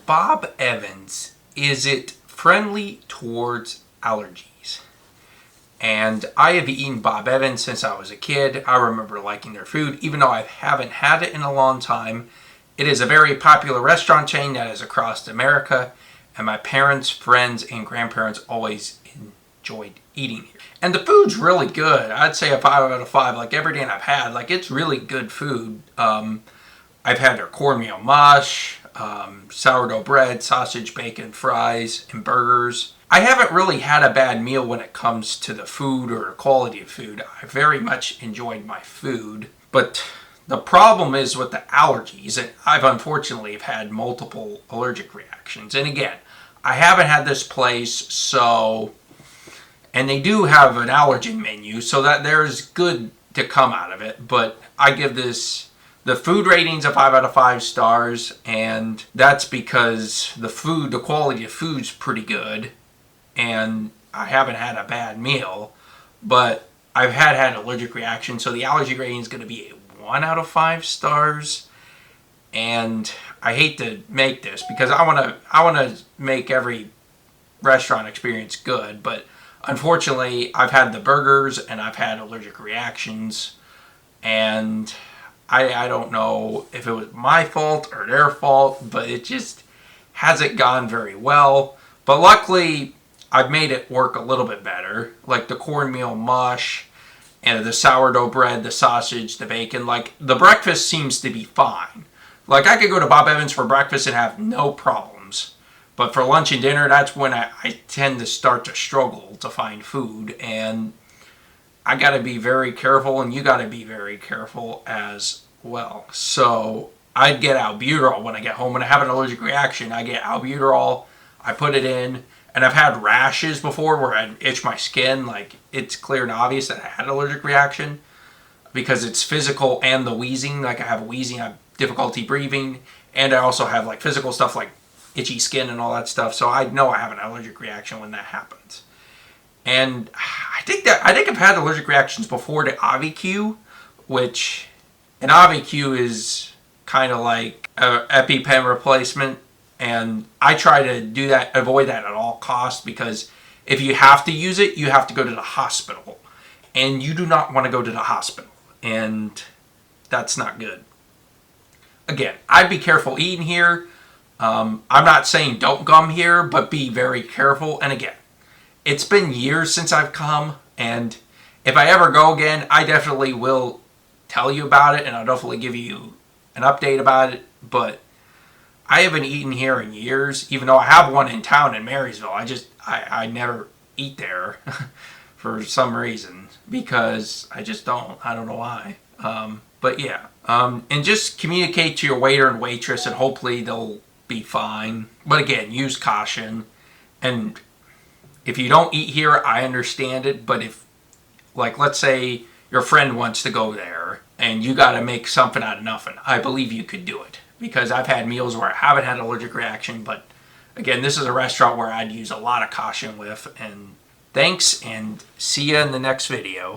Bob Evans, is it friendly towards allergies? And I have eaten Bob Evans since I was a kid. I remember liking their food, even though I haven't had it in a long time. It is a very popular restaurant chain that is across America, and my parents, friends, and grandparents always enjoyed eating here. And the food's really good. I'd say a 5 out of 5. Like everything I've had, like it's really good food. I've had their cornmeal mush, sourdough bread, sausage, bacon, fries, and burgers. I haven't really had a bad meal when it comes to the food or the quality of food. I very much enjoyed my food. But the problem is with the allergies, and I've unfortunately had multiple allergic reactions. And again, I haven't had this place, so... And they do have an allergen menu, so that there's good to come out of it. But I give this... The food rating's a 5 out of 5 stars, and that's because the food, the quality of food's pretty good, and I haven't had a bad meal, but I've had allergic reactions, so the allergy rating is going to be a 1 out of 5 stars, and I hate to make this because I want to make every restaurant experience good, but unfortunately I've had the burgers and I've had allergic reactions, and I don't know if it was my fault or their fault, but it just hasn't gone very well. But luckily, I've made it work a little bit better. Like the cornmeal mush and the sourdough bread, the sausage, the bacon. Like the breakfast seems to be fine. Like I could go to Bob Evans for breakfast and have no problems. But for lunch and dinner, that's when I tend to start to struggle to find food. And I got to be very careful, and you got to be very careful as well. So I'd get albuterol when I get home. When I have an allergic reaction, I get albuterol, I put it in, and I've had rashes before where I'd itch my skin. Like it's clear and obvious that I had an allergic reaction because it's physical and the wheezing. Like I have wheezing, I have difficulty breathing, and I also have like physical stuff like itchy skin and all that stuff. So I know I have an allergic reaction when that happens. And I think I've had allergic reactions before to AviQ, which an AviQ is kind of like an EpiPen replacement, and I try to do that, avoid that at all costs, because if you have to use it, you have to go to the hospital, and you do not want to go to the hospital, and that's not good. Again, I'd be careful eating here. I'm not saying don't come here, but be very careful. And again, it's been years since I've come, and if I ever go again, I definitely will tell you about it, and I'll definitely give you an update about it. But I haven't eaten here in years, even though I have one in town in Marysville. I never eat there for some reason, because I just don't. I don't know why. But yeah, and just communicate to your waiter and waitress, and hopefully they'll be fine. But again, use caution. And if you don't eat here, I understand it. But if, like, let's say your friend wants to go there and you got to make something out of nothing, I believe you could do it. Because I've had meals where I haven't had an allergic reaction. But again, this is a restaurant where I'd use a lot of caution with. And thanks, and see you in the next video.